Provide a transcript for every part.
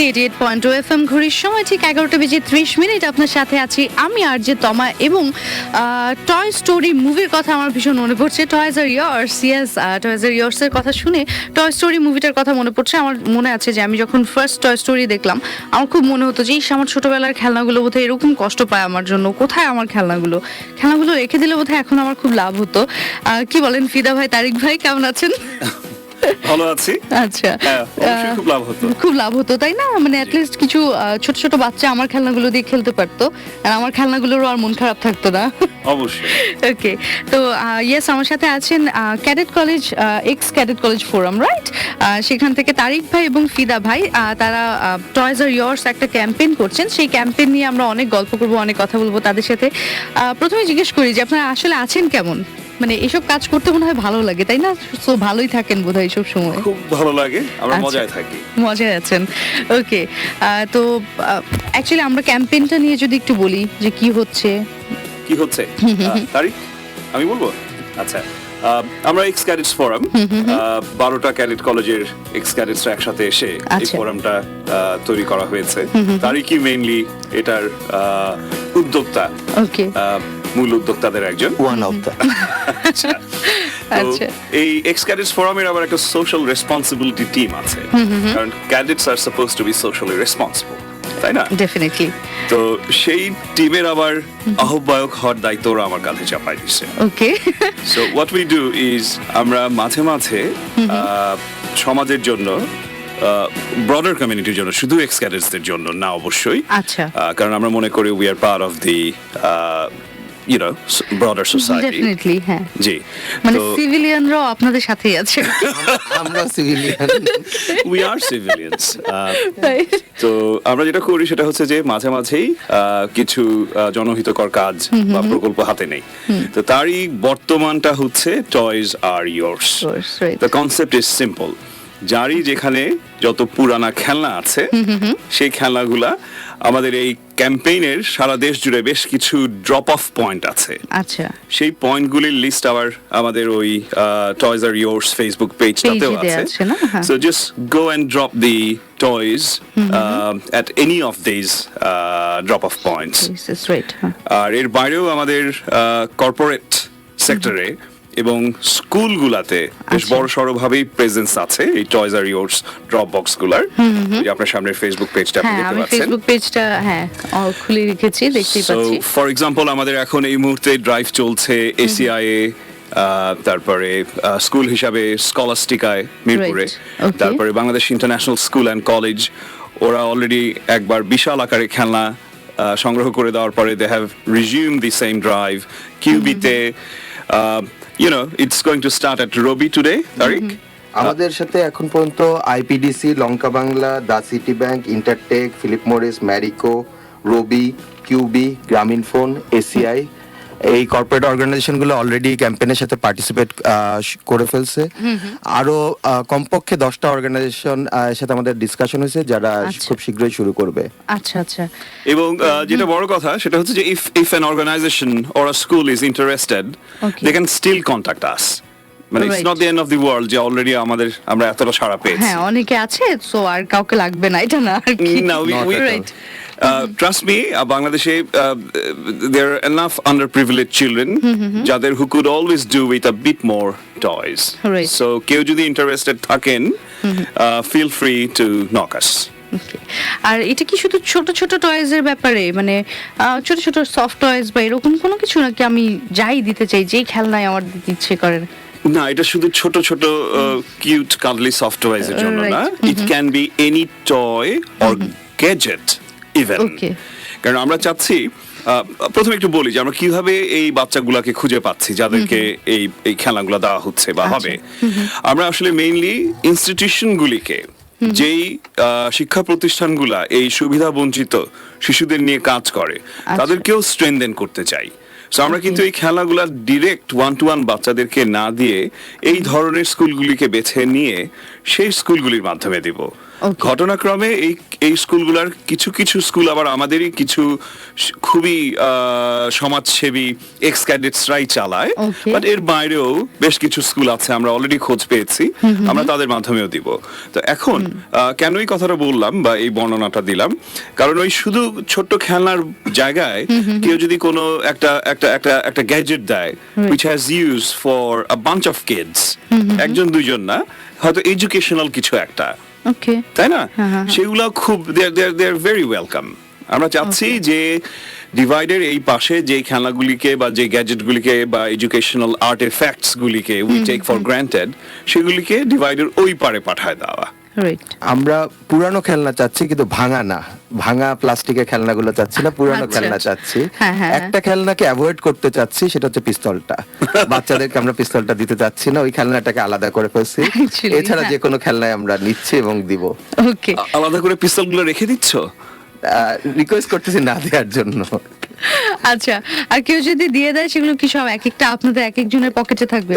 88.2 FM ঘড়ির সময় ঠিক 11:30 আপনার সাথে আছি আমি আরজে তমা এবং টয় স্টোরি মুভির কথা আমার ভীষণ মনে পড়ছে। টয়েজ আর ইয়ার্স, ইয়েস, টয়েজ আর ইয়ার্সের কথা শুনে টয় স্টোরি মুভিটার কথা মনে পড়ছে। আমার মনে আছে যে আমি যখন ফার্স্ট টয় স্টোরি দেখলাম আমার খুব মনে হতো যে আমার ছোটবেলার খেলনাগুলো বোধহয় এরকম কষ্ট পায় আমার জন্য, কোথায় আমার খেলনাগুলো রেখে দিলে বোধহয় এখন আমার খুব লাভ হতো। কি বলেন ফিদা ভাই, তারিক ভাই কেমন আছেন? ভালো আছি। আচ্ছা, খুব লাভ হতো তাই না? মানে অ্যাটলিস্ট কিছু ছোট ছোট বাচ্চা আমার খেলনাগুলো দিয়ে খেলতে পারতো আর আমার খেলনাগুলোরও আর মন খারাপ থাকতো না। অবশ্যই। ওকে, তো ইয়েস, আমার সাথে আছেন cadet college, x cadet college forum, right? সেখান থেকে তারিক ভাই এবং ফিদা ভাই, তারা টয়েজ আর ইয়ার্স একটা ক্যাম্পেইন করছেন। সেই ক্যাম্পেইন নিয়ে আমরা অনেক গল্প করবো, অনেক কথা বলবো তাদের সাথে। প্রথমে জিজ্ঞেস করি যে আপনারা আসলে আছেন কেমন? মানে এসব কাজ করতে মনে হয় ভালো লাগে, তাই না? তো ভালোই থাকেন বোধহয় এইসব সময়। খুব ভালো লাগে, আমরা মজায় থাকি। মজায় আছেন, ওকে। তো অ্যাকচুয়ালি আমরা ক্যাম্পেইনটা নিয়ে যদি একটু বলি যে কি হচ্ছে। তারিক, আমি বলবো? আচ্ছা, আমরা এক্স ক্যাডেটস ফোরাম, 12টা ক্যাডেট কলেজের এক্স ক্যাডেটসরা একসাথে এসে এই ফোরামটা তৈরি করা হয়েছে। তারিকই মেইনলি এটার উদ্যোক্তা, ওকে, মূল উদ্যোক্তাদের একজন, ওয়ান অফ দ্য। আচ্ছা, এই এক্স ক্যাডেটস ফোরামের আবার একটা সোশ্যাল রেসপন্সিবিলিটি টিম আছে, কারণ cadets are supposed to be socially responsible, তাই না? ডেফিনেটলি। তো সেই টিমের আবার আহ্বায়ক হওয়ার দায়িত্ব ওরা আমার কাঁধে চাপাই দিচ্ছে। Okay, so what we do is আমরা মাঝে মাঝে সমাজের জন্য, ব্রডার কমিউনিটির জন্য, শুধু এক্স ক্যাডেটসদের জন্য না অবশ্যই, আচ্ছা, কারণ আমরা মনে করি we are part of the broader society. Definitely, হ্যাঁ। জি, মানে সিভিলিয়ানরাও আপনাদের সাথেই আছে। আমরা সিভিলিয়ান, we are civilians. তো আমরা যেটা করি সেটা হচ্ছে যে মাঝে মাঝেই কিছু জনহিতকর কাজ বা প্রকল্প হাতে নেই। তো তারই বর্তমানটা হচ্ছে টয়েজ আর ইয়ার্স। The concept is simple. যারই যেখানে যত পুরানা খেলনা আছে সেই খেলনাগুলা আমাদের এই ক্যাম্পেইনের সারা দেশ জুড়ে বেশ কিছু ড্রপ অফ পয়েন্ট আছে। আচ্ছা, সেই পয়েন্টগুলির লিস্ট আবার আমাদের ওই টয়েজ আর ইয়ার্স ফেসবুক পেজটাতেও আছে। So just go and drop the toys at any of this drop off points. আর এর বাইরেও আমাদের কর্পোরেট সেক্টরে এবং স্কুলগুলাতে বেশ বড় সড়ভাবেই প্রেজেন্স আছে এই টয়েজ আর ইয়ার্স ড্রপ বক্স গুলার। আপনার সামনে ফেসবুক পেজটা আপনি দেখতে পাচ্ছেন। ফেসবুক পেজটা খুলে রেখেছি, দেখতেই পাচ্ছি। সো ফর এক্সাম্পল আমাদের এখন এই মুহূর্তে ড্রাইভ চলছে এসিআইএ, তারপরে স্কুল হিসাবে স্কলাস্টিকায় মিরপুরে, তারপরে Bangladesh international school and college, ওরা অলরেডি একবার বিশাল আকারে খেলনা সংগ্রহ করে দেওয়ার পরে they have resume the same drive. কিউবিতে it's going to start at Robi today, Tariq. আমাদের সাথে এখন পর্যন্ত IPDC, Lanka Bangla, the City Bank, Intertek, Philip Morris, Marico, Robi, Qubee, Grameenphone, ACI, এই কর্পোরেট অর্গানাইজেশনগুলো অলরেডি ক্যাম্পেইনের সাথে পার্টিসিপেট করে ফেলছে। আরো কমপক্ষে 10টা অর্গানাইজেশন সাথে আমাদের ডিসকাশন হয়েছে যারা খুব শীঘ্রই শুরু করবে। আচ্ছা আচ্ছা। এবং যেটা বড় কথা সেটা হচ্ছে যে if an organization or a school is interested, they can still contact us. মানে it's not the end of the world যে অলরেডি আমরা এতটা সাড়া পেয়েছি। হ্যাঁ, অনেকে আছে, সো আর কাউকে লাগবে না, এটা না আর কি। No, we trust me, বাংলাদেশে there are enough underprivileged children যাদের who could always do with a bit more toys. So কেউ যদি ইন্টারেস্টেড থাকেন, feel free to knock us. আর এটা কি শুধু ছোট ছোট টয়েজ এর ব্যাপারে, মানে ছোট ছোট সফট টয়েজ বা এরকম কোনো কিছু নাকি আমি যাই দিতে চাই, যেই খেলনায় আমার দিতে ইচ্ছে করে? না, এটা শুধু ছোট ছোট কিউট কাডলি সফট টয়েজ এর জন্য না, it can be any toy or gadget even. কারণ আমরা চাচ্ছি, প্রথমে একটু বলি যে আমরা কিভাবে এই বাচ্চাগুলোকে খুঁজে পাচ্ছি যাদেরকে এই খেলাগুলো দেওয়া হচ্ছে বা হবে। আমরা আসলে মেইনলি ইনস্টিটিউশনগুলিকে, যেই শিক্ষা প্রতিষ্ঠানগুলা এই সুবিধা বঞ্চিত শিশুদের নিয়ে কাজ করে, তাদেরকেও স্ট্রেনথেন করতে চাই। সো আমরা কিন্তু এই খেলাগুলা ডিরেক্ট 1-to-1 বাচ্চাদেরকে না দিয়ে এই ধরনের স্কুলগুলিকে বেছে নিয়ে সেই স্কুলগুলির মাধ্যমে দিব। Okay. ঘটনাক্রমে এই স্কুলগুলোর কিছু কিছু স্কুল আবার আমাদেরই কিছু খুবই সমাজসেবী এক্স ক্যাডেটসরাই চালায়, Okay. বাট এর বাইরেও বেশ কিছু স্কুল আছে, আমরা অলরেডি খোঁজ পেয়েছি, আমরা তাদের মাধ্যমেও দিব। তো এখন কেন এই কথাটা বললাম বা এই বর্ণনাটা দিলাম, কারণ ওই শুধু ছোট্ট খেলনার জায়গায় কেউ যদি কোনো একটা গ্যাজেট দেয় which has use for a bunch of kids, একজন দুইজন না, হয়তো এডুকেশনাল কিছু একটা, ওকে তাই না, সেগুলো খুব দে আর ভেরি ওয়েলকাম। আমরা চাচ্ছি যে ডিভাইডের এই পাশে যে খেলনাগুলিকে বা যে গ্যাজেটগুলিকে বা এডুকেশনাল আর্টিফ্যাক্টস গুলিকে উই টেক ফর গ্রান্টেড, সেগুলিকে ডিভাইডের ওই পারে পাঠায় দেওয়া। রাইট। আমরা পুরানো খেলনা চাচ্ছি, কিন্তু ভাঙা প্লাস্টিকের খেলনাগুলো চাচ্ছি না, পুরানো আচ্ছা। খেলনা চাচ্ছি। হ্যাঁ। একটা খেলনাকে অ্যাভয়েড করতে চাচ্ছি, সেটা হচ্ছে পিস্তলটা। বাচ্চাদেরকে আমরা পিস্তলটা দিতে চাচ্ছি না, ওই খেলনাটাকে আলাদা করে ফেলছি। Actually, এছাড়া হ্যাঁ। যে কোনো খেলনায় আমরা নিচ্ছি এবং দিব। ওকে আলাদা করে পিস্তলগুলো রেখে দিচ্ছ? রিকোয়েস্ট করতেছি না দেওয়ার জন্য। আচ্ছা, আর কেউ যদি দিয়ে দেয় সেগুলো কি সব এক একটা আপনাদের এক একজনের পকেটে থাকবে?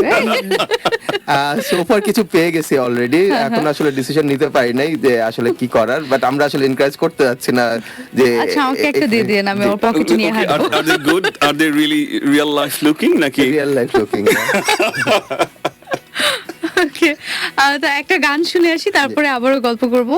সোফার কিছু পেয়ে গেছি অলরেডি, এখন আসলে ডিসিশন নিতে পারি নাই যে আসলে কি করার, বাট আমরা আসলে এনকারেজ করতে যাচ্ছি না যে আচ্ছা, আমাকে একটা দিয়ে দিন, আমি ওর পকেটে নিয়ে Okay, হাঁটবো। are they good? Are they really real life looking নাকি? Real life looking. Okay, তো একটা গান শুনে আসি, তারপরে আবারও গল্প করব।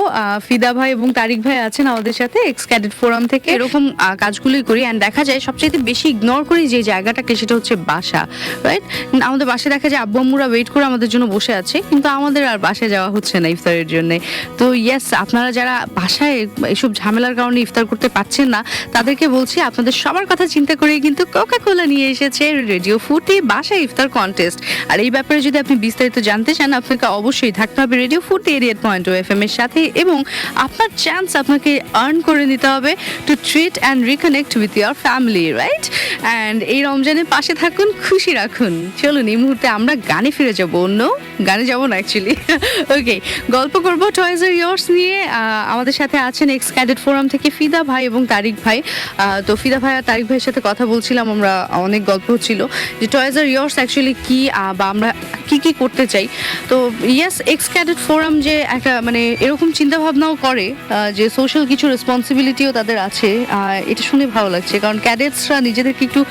ফিদা ভাই এবং তারিক ভাই আছেন আমাদের সাথে এক্স ক্যাডেট ফোরাম থেকে। এরকম কাজগুলোই করি, এন্ড দেখা যায় সবচেয়ে বেশি ইগনোর করি যে জায়গাটাকে, সেটা হচ্ছে বাসা, রাইট? আমাদের বাসায় দেখা যায় আব্বু আম্মুরা ওয়েট করে আমাদের জন্য বসে আছে, কিন্তু আমাদের আর বাসায় যাওয়া হচ্ছে না ইফতারের জন্য। তো ইয়েস, আপনারা যারা বাসায় এসব ঝামেলার কারণে ইফতার করতে পারছেন না, তাদেরকে বলছি আপনাদের সবার কথা চিন্তা করে কিন্তু কোকা কোলা নিয়ে এসেছে রেডিও ফুটি বাসায় ইফতার কন্টেস্ট। আর এই ব্যাপারে যদি আপনি বিস্তারিত জানতে চান, আপনাকে অবশ্যই থাকতে হবে রেডিও ফুটি 88.2 FM এর সাথে, এবং আপনার চান্স আপনাকে আর্ন করে নিতে হবে to treat and reconnect with year family, right? And এই রমজানের পাশে থাকুন, খুশি রাখুন। চলুন এই মুহূর্তে আমরা গানে ফিরে যাবো, অন্য গানে যাবো না অ্যাকচুয়ালি। ওকে, গল্প করবো টয়েজ আর ইয়ার্স নিয়ে। আমাদের সাথে আছেন এক্স ক্যাডেট ফোরাম থেকে ফিদা ভাই এবং তারিক ভাই। তো ফিদা ভাই আর তারিক ভাইয়ের সাথে কথা বলছিলাম আমরা, অনেক গল্প হচ্ছিল যে টয়েজ আর ইয়ার্স অ্যাকচুয়ালি কি, বা আমরা কি করতে চাই। তো ইয়েস, এক্স ক্যাডেট ফোরাম যে একটা মানে এরকম চিন্তা ভাবনাও করে যে সোশ্যাল কিছু রেসপন্সিবিলিটিও তাদের আছে, এটা শুনে ভালো লাগছে। কারণ ক্যাডেটসরা নিজেদেরকে একটু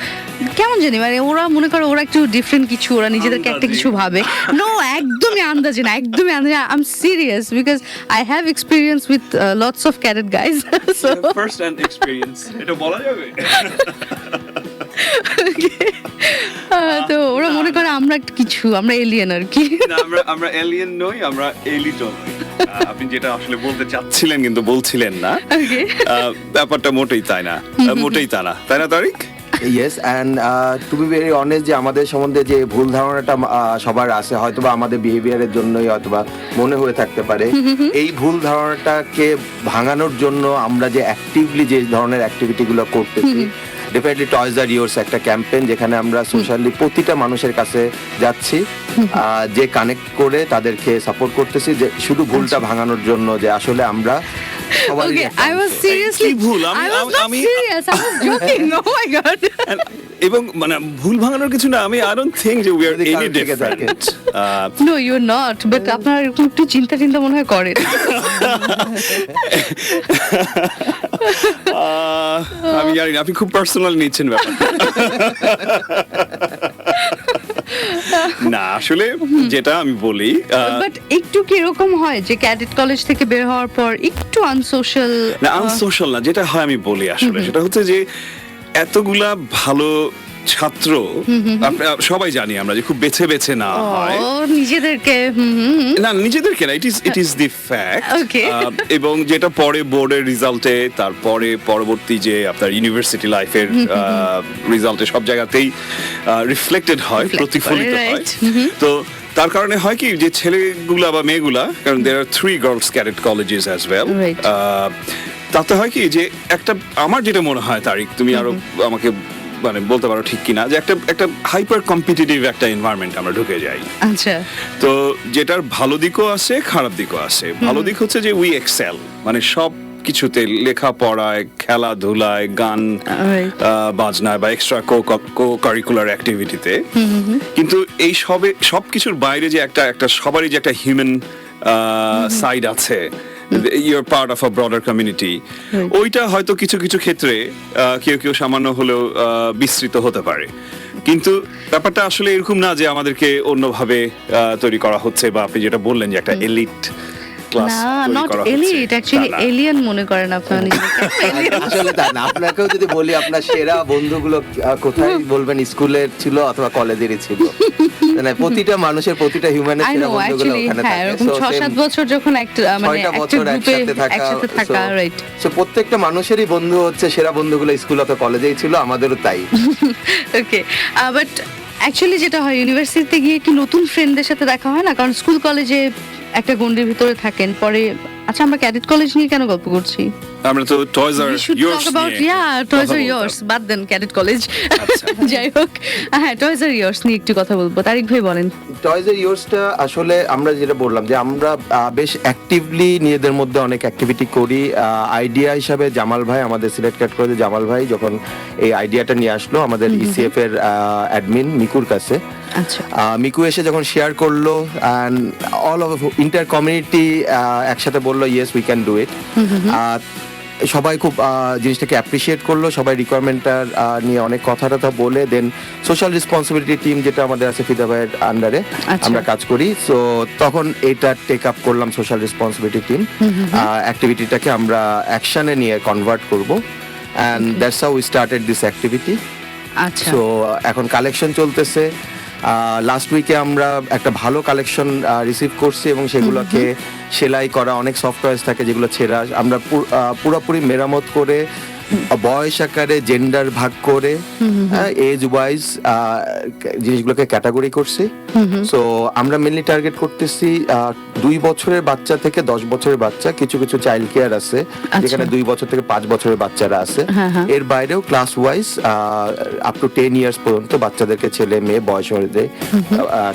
কেমন জানি, মানে ওরা মনে করে ওরা একটু ডিফারেন্ট কিছু, ওরা নিজেদেরকে একটা কিছু ভাবে। নো, একদমই আন্দাজে না, একদমই আন্দাজে। I am serious because I have experience with lots of cadet guys. So first hand experience, এটা বলা যাবে? তো ওরা মনে করে আমরা একটা কিছু, আমরা এলিয়েন আর কি। না, আমরা এলিয়েন নই, আমরা এলিটও নই। আপনি যেটা আসলে বলতে চাচ্ছিলেন কিন্তু বলছিলেন না, Okay. ব্যাপারটা মোটেই তাই না, মোটেই তা না, তাই না Tariq? Yes, and to be very honest, যে আমাদের সম্বন্ধে যে ভুল ধারণাটা সবার আছে, হয়তোবা আমাদের বিহেভিয়ারের জন্যই হয়তোবা মনে হয়ে থাকতে পারে, এই ভুল ধারণাটাকে ভাঙানোর জন্য আমরা যে অ্যাক্টিভলি যে ধরনের অ্যাক্টিভিটিগুলো করতেছি, ডেফিনেটলি টয়েজ আর ইয়ার্স একটা ক্যাম্পেইন, যেখানে আমরা সোশ্যালি প্রতিটা মানুষের কাছে যাচ্ছি, যে কানেক্ট করে তাদেরকে সাপোর্ট করতেছি, যে শুধু ভুলটা ভাঙানোর জন্য, যে আসলে আমরা সবারই Okay, একটা I was seriously. কি ভুল? I was not আমি- serious. I was joking. Oh my god. এবং মানে ভুল ভাঙানোর কিছু না, আমি আই ডোন্ট থিংক যে উই আর যদি এনি কারোর থেকে different. No, you're not. But আপনারা এরকম একটু চিন্তা মনে হয় করেন। আমি জানি না, আপনি খুব পার্সোনাল নিচ্ছেন ব্যাপারটা। না, আসলে যেটা আমি বলি, বাট একটু কি এরকম হয় যে ক্যাডেট কলেজ থেকে বের হওয়ার পর একটু আনসোশ্যাল? না আনসোশ্যাল না, যেটা হয় আমি বলি আসলে সেটা হচ্ছে যে এতগুলা ভালো ছাত্র, সবাই জানি আমরা যে খুব বেছে বেছে না হয়, নিজেদেরকে না নিজেদেরকে না, it is the fact. Okay. এবং যেটা পরে বোর্ডের রেজাল্টে, তারপরে পরবর্তী যে আপনার ইউনিভার্সিটি লাইফের রেজাল্টে সব জায়গাতেই রিফ্লেক্টেড হয়, প্রতিফলিত হয়। right. তো তার কারণে হয় কি যে ছেলেগুলা বা মেয়েগুলা, কারণ দেয়ার আর 3 girls cadet colleges as well, Right. তাতে হয় কি যে একটা, আমার যেটা মনে হয় তারিক, তুমি আরো আমাকে মানে বলতে পারো ঠিক কিনা, যে একটা হাইপার কম্পিটিটিভ একটা এনভায়রনমেন্ট আমরা ঢুকে যাই। আচ্ছা, তো যেটার ভালো দিকও আছে, খারাপ দিকও আছে। ভালো দিক হচ্ছে যে উই এক্সেল, মানে সব কিছুতে, লেখাপড়ায়, খেলাধুলায়, গান বাজনায় বা এক্সট্রা কো কারিকুলার অ্যাক্টিভিটিতে। কিন্তু এই সব কিছুর বাইরে যে একটা সবারই যে একটা হিউম্যান সাইড আছে, you are part of a broader community, ওইটা হয়তো কিছু কিছু ক্ষেত্রে কেউ কেউ সামান্য হলেও বিস্তৃত হতে পারে, কিন্তু ব্যাপারটা আসলে এরকম না যে আমাদেরকে অন্যভাবে তৈরি করা হচ্ছে, বা আপনি যেটা বললেন যে একটা এলিট ক্লাস না, তৈরি নট করা হচ্ছে। এলিট, অ্যাকচুয়ালি তা না। এলিয়েন মনে করেন আপনারা নিজেকে। আসলে তা না, আপনাকেও যদি বলি আপনার সেরা বন্ধুগুলো কোথায় বলবেন স্কুলের ছিল অথবা কলেজেরই ছিল, মানে প্রতিটা মানুষের প্রতিটা হিউম্যানের আই সেরা নো, বন্ধুগুলো অ্যাকচুয়ালি ওখানে হ্যাঁ, থাকে। এরকম So, 6-7 same বছর যখন একটা মানে 6টা একটা বছর গ্রুপে একসাথে থাকা, So, রাইট। so প্রত্যেকটা মানুষেরই বন্ধু হচ্ছে সেরা বন্ধুগুলো স্কুল অথবা কলেজেই ছিল, আমাদেরও তাই। ওকে, বাট অ্যাকচুয়ালি যেটা হয় ইউনিভার্সিটিতে গিয়ে কি নতুন ফ্রেন্ডদের সাথে দেখা হয় না, কারণ স্কুল কলেজে একটা গণ্ডির ভিতরে থাকেন, পরে আচ্ছা আমরা ক্যাডেট কলেজ নিয়ে কেন গল্প করছি? আমরা তো toys R We should yours talk about, yeah, toys are yours, বাদ দেন ক্যাডেট কলেজ। যাই হোক, হ্যাঁ, toys are yours নিয়ে একটু কথা বলবো। তারিক ভাই বলেন। টয়েজ এর ইয়োর্সটা আসলে আমরা যেটা বললাম যে আমরা বেশ অ্যাক্টিভলি নিজেদের মধ্যে অনেক অ্যাক্টিভিটি করি। আইডিয়া হিসাবে জামাল ভাই আমাদের সিলেক্টেড করে, জামাল ভাই যখন এই আইডিয়াটা নিয়ে আসলো আমাদের ইসিএফ এর অ্যাডমিন মিকুর কাছে, আচ্ছা, মিকু এসে যখন শেয়ার করলো and all of inter community একসাথে বললো yes we can do it. সবাই খুব জিনিসটাকে অ্যাপ্রিসিয়েট করলো, সবাই রিকোয়ারমেন্টটা নিয়ে অনেক কথা টথা বলে, দেন সোশ্যাল রেসপন্সিবিলিটি টিম যেটা আমাদের আছে ফিদা ভাইয়ের আন্ডারে আচ্ছা। আমরা কাজ করি, সো তখন এটা টেক আপ করলাম সোশ্যাল রেসপন্সিবিলিটি টিম, অ্যাক্টিভিটিটাকে আমরা অ্যাকশনে নিয়ে কনভার্ট করবো, and that's how we started this activity. আচ্ছা, সো এখন কালেকশন চলতেছে। লাস্ট উইকে আমরা একটা ভালো কালেকশন রিসিভ করছি এবং সেগুলোকে সেলাই করা, অনেক সফটওয়্যার থাকে যেগুলো ছেঁড়া, আমরা পুরোপুরি মেরামত করে বয়স আকারে জেন্ডার ভাগ করে এজ ওয়াইজ জিনিসগুলোকে ক্যাটাগরি করছি। সো আমরা মেনলি টার্গেট করতেছি 2 বছরের বাচ্চা থেকে 10 বছরের বাচ্চা, কিছু কিছু চাইল্ড কেয়ার আছে যেখানে 2 বছর থেকে 5 বছরের বাচ্চারা আছে, এর বাইরেও class wise up to 10 years পর্যন্ত বাচ্চাদেরকে ছেলে মেয়ে বয়স অনুযায়ী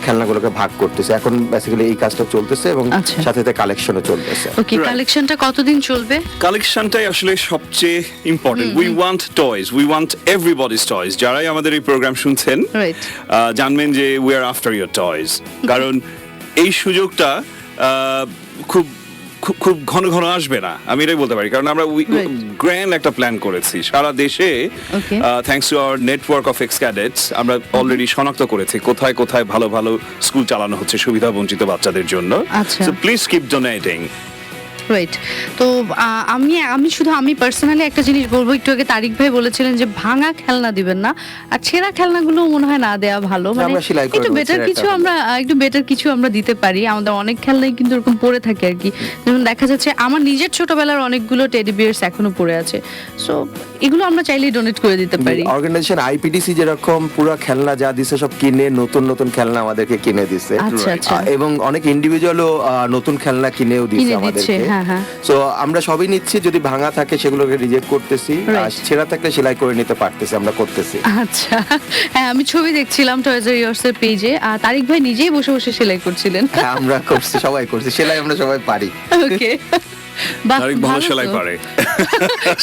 খেলনাগুলোকে ভাগ করতেছে। এখন বেসিক্যালি এই কাজটা চলতেছে এবং আচ্ছা। সাথে সাথে কালেকশনও চলতেছে। ওকে, Right. কালেকশনটা কতদিন চলবে? কালেকশনটাই আসলে সবচেয়ে important. We want toys, we want everybody's toys. যারাই আমাদের এই প্রোগ্রাম শুনছেন Right. জানবেন যে we are after your toys, কারণ এই সুযোগটা খুব খুব খুব ঘন ঘন আসবে না, আমি এটাই বলতে পারি, কারণ আমরা Right. গ্র্যান্ড একটা প্ল্যান করেছি সারা দেশে। Okay. Thanks to our network of x cadets আমরা অলরেডি শনাক্ত করেছি কোথায় কোথায় ভালো ভালো স্কুল চালানো হচ্ছে সুবিধা বঞ্চিত বাচ্চাদের জন্য। আচ্ছা। So please keep donating. Right. তো আমি শুধু পার্সোনালি একটা জিনিস বলবো, একটু আগে তারিক ভাই বলেছিলেন যে ভাঙা খেলনা দিবেন না, আর ছেঁড়া খেলনাগুলো মনে হয় না দেওয়া ভালো, মানে আমরা সেলাই করে একটু দেবো, বেটার ছেঁড়া কিছু একটা আমরা একটু বেটার কিছু আমরা দিতে পারি। আমাদের অনেক খেলনাই কিন্তু এরকম পড়ে থাকে আর কি, যেমন দেখা যাচ্ছে আমার নিজের ছোটবেলার অনেকগুলো টেডি বিয়ার্স এখনো পড়ে আছে, সো এগুলো আমরা চাইলেই ডোনেট করে দিতে পারি। অর্গানাইজেশন আইপিডিসি যেরকম পুরো খেলনা যা দিছে সব কিনে নতুন নতুন খেলনা আমাদেরকে কিনে দিছে, আচ্ছা, আচ্ছা। এবং অনেক ইন্ডিভিজুয়ালও নতুন খেলনা কিনেও দিছে কিনে দিচ্ছে, আমাদেরকে। হ্যাঁ, হ্যাঁ। সো আমরা সবই নিচ্ছি, যদি ভাঙা থাকে সেগুলোকে রিজেক্ট করতেছি, আর Right. ছেঁড়া থাকলে সেলাই করে নিতে পারতেছি, আমরা করতেছি। আচ্ছা, হ্যাঁ, আমি ছবি দেখছিলাম টয়েজ আর ইয়ার্স এর পেজে, আর তারিক ভাই নিজেই বসে বসে সেলাই করছিলেন। হ্যাঁ, আমরা করছি, সবাই করছি, সেলাই আমরা সবাই পারি। ওকে, তারিক ভালো সেলাই পারে।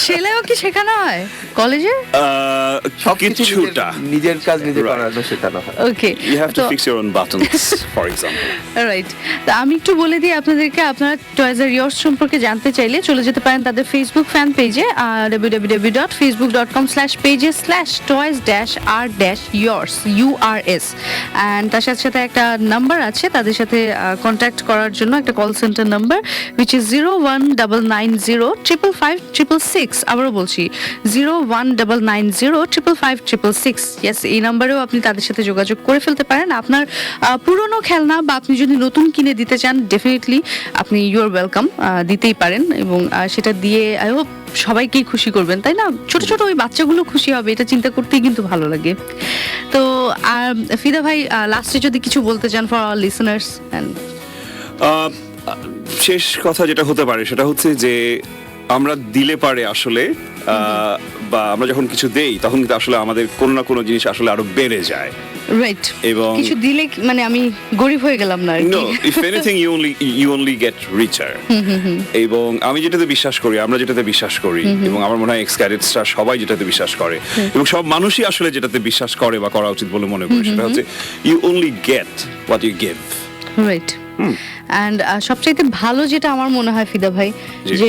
সেলাইও কি শেখানো হয় কলেজে? সবকিছু কিছুটা। নিজের কাজ নিজে Right. করার শেখানো হয়। ওকে, You have to fix your own buttons, for example. Right. তো আমি একটু বলে দিই আপনাদেরকে, আপনারা টয়েজ আর ইয়ার্স সম্পর্কে জানতে চাইলে চলে যেতে পারেন তাদের ফেসবুক ফ্যান পেজে www.facebook.com/pages/toys-r-yours URS, অ্যান্ড তার সাথে সাথে একটা নাম্বার আছে তাদের সাথে কন্ট্যাক্ট করার জন্য, একটা call centre number which is 01990555666। আবারও বলছি 01990555666। ইয়েস, এই নাম্বারেও আপনি তাদের সাথে যোগাযোগ করে ফেলতে পারেন। আপনার পুরনো খেলনা বা আপনি যদি নতুন কিনে দিতে চান, ডেফিনেটলি আপনি ইউ আর ওয়েলকাম, দিতেই পারেন, এবং সেটা দিয়ে আই হোপ সবাইকেই খুশি করবেন, তাই না? ছোট ছোট ওই বাচ্চাগুলো খুশি হবে, এটা চিন্তা করতেই কিন্তু ভালো লাগে। তো আর ফিদা ভাই, লাস্টে যদি কিছু বলতে চান ফর আওয়ার লিসেনার্স। শেষ কথা যেটা হতে পারে সেটা হচ্ছে যে আমরা দিলে পারে আসলে বা আমরা যখন কিছু দেই তখন কিন্তু আসলে আমাদের কোনো না কোনো জিনিস আসলে আরো বেড়ে যায়। রাইট, এবং কিছু দিলে মানে আমি গরিব হয়ে গেলাম না আর কি। No, if anything you only get richer. এবং আমি যেটাতে বিশ্বাস করি, আমরা যেটাতে বিশ্বাস করি, এবং আমার মনে হয় এক্স ক্যাডেটসরা সবাই যেটাতে বিশ্বাস করে, এবং সব মানুষই আসলে যেটাতে বিশ্বাস করে বা করা উচিত বলে মনে করি, সেটা হচ্ছে you only get what you give. Right, and সবচাইতে ভালো যেটা আমার মনে হয় ফিদা ভাই, জি। যে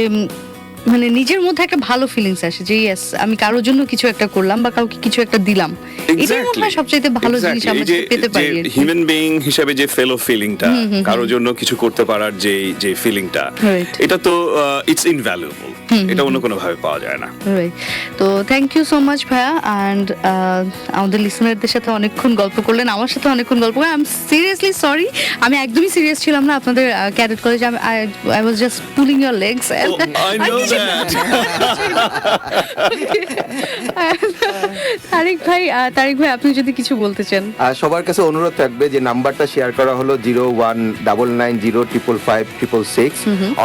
মানে নিজের মধ্যে একটা ভালো ফিলিংস আসে যে ইয়েস আমি কারোর জন্য কিছু একটা করলাম বা কাউকে কিছু একটা দিলাম, এটাই মনে হয় সবচাইতে ভালো জিনিস আমরা পেতে পারি আর কি। হিউম্যান বিইং হিসেবে যে ফেলো ফিলিংটা, কারোর জন্য কিছু করতে পারার যে ফিলিংটা, Right. এটা তো ইটস ইনভ্যালুয়েবল, এটা অন্য কোনো ভাবে পাওয়া যায় না। Right. তো থ্যাংক ইউ সো মাচ ভাইয়া, অ্যান্ড আমাদের লিসনারদের সাথে অনেকক্ষণ গল্প করলেন, আমার সাথে অনেকক্ষণ গল্প করলেন। আই এম সিরিয়াসলি সরি, আমি একদমই সিরিয়াস ছিলাম না আপনাদের ক্যাডেট কলেজে, I was just pulling your legs. I know that. Tariq ভাই আপনি যদি কিছু বলতে চান। আর সবার কাছে অনুরোধ থাকবে যে নাম্বারটা শেয়ার করা হলো 01990556666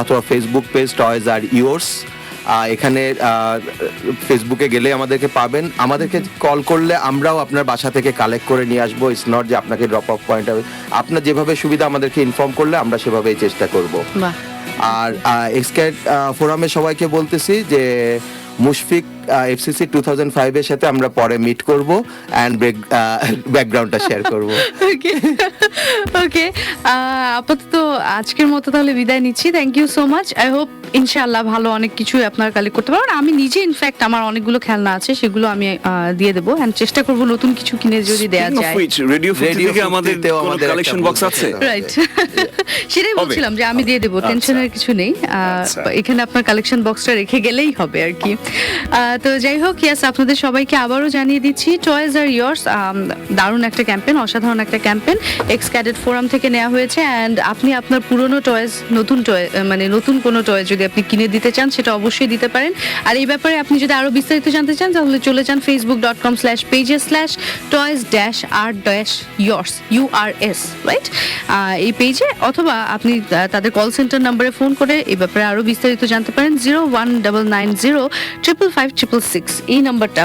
অথবা ফেসবুক পেজ টয়েজ আর ইয়োর্স। এখানে ফেসবুকে গেলে আমাদেরকে পাবেন। আমাদেরকে কল করলে আমরাও আপনার বাসা থেকে কালেক্ট করে নিয়ে আসবো। ইটস নট যে আপনাকে ড্রপ অফ পয়েন্ট হবে, আপনার যেভাবে সুবিধা আমাদেরকে ইনফর্ম করলে আমরা সেভাবেই চেষ্টা করব। বাহ, আর এক্সক্যাট ফোরামে সবাইকে বলতেছি যে মুশফিক এফসিসি 2005 এর সাথে আমরা পরে মিট করব অ্যান্ড ব্যাকগ্রাউন্ডটা শেয়ার করব। ওকে ওকে, আপাতত আজকের মতো তাহলে বিদায় নিচ্ছি। Thank you so much. I hope ইনশাআল্লাহ ভালো অনেক কিছুই আপনারা কালেক্ট করতে পারবেন। আমি নিজে ইনফ্যাক্ট আমার অনেকগুলো খেলনা আছে, সেগুলো আমি দিয়ে দেবো, অ্যান্ড চেষ্টা করবো নতুন কিছু কিনে যদি দেওয়া যায়। রেডিও Radio থেকে আমাদের ফুর্তিতেও কোনো আমাদের কালেকশন একটা বক্স booth আছে? আছে। রাইট, সেটাই হবে? বলছিলাম যে আমি দিয়ে দেবো, টেনশনের কিছু নেই। আচ্ছা। এখানে আপনার কালেকশন বক্সটা রেখে গেলেই হবে আর কি। তো যাই হোক, ইয়াস, আপনাদের সবাইকে আবারও জানিয়ে দিচ্ছি টয়েজ আর ইয়ার্স দারুণ একটা ক্যাম্পেইন, অসাধারণ একটা ক্যাম্পেইন এক্স ক্যাডেট ফোরাম থেকে নেওয়া হয়েছে। অ্যান্ড আপনি আপনার পুরনো টয়েজ, নতুন টয় মানে নতুন কোনো টয় যদি আপনি কিনে দিতে চান সেটা অবশ্যই দিতে পারেন। আর এই ব্যাপারে আপনি যদি আরো বিস্তারিত জানতে চান তাহলে চলে যান facebook.com/pages/toys-r-yours URS, রাইট, এই পেজে, অথবা আপনি তাদের কল সেন্টার নাম্বারে ফোন করে এই ব্যাপারে আরো বিস্তারিত জানতে পারেন। 01990555566 এই নাম্বারটা,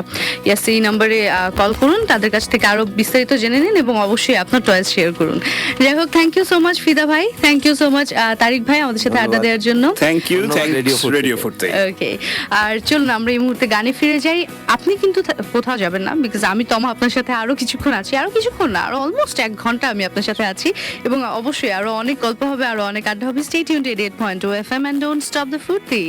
ইয়াস, এই নাম্বারে কল করুন, তাদের কাছ থেকে আরো বিস্তারিত জেনে নিন এবং অবশ্যই আপনার টয়েস শেয়ার করুন। যাই হোক, থ্যাংক ইউ সো মাচ ফিদা ভাই, থ্যাংক ইউ সো মাচ তারিক ভাই আমাদের সাথে আড্ডা দেওয়ার জন্য। থ্যাংক ইউ, ধন্যবাদ, থ্যাংকস Radio রেডিও ফুর্তি। ওকে, আর চলুন আমরা এই মুহূর্তে গানে ফিরে যাই। আপনি কিন্তু কোথাও যাবেন না, বিকজ আমি তমা আপনার সাথে আরো কিছুক্ষণ আছি, আরো কিছুক্ষণ না, আরো অলমোস্ট 1 ঘন্টা আমি আপনার সাথে আছি, এবং অবশ্যই আরো অনেক গল্প হবে, আরো অনেক আড্ডা হবে। Stay tuned 88.2 FM and don't stop the ফুর্তি।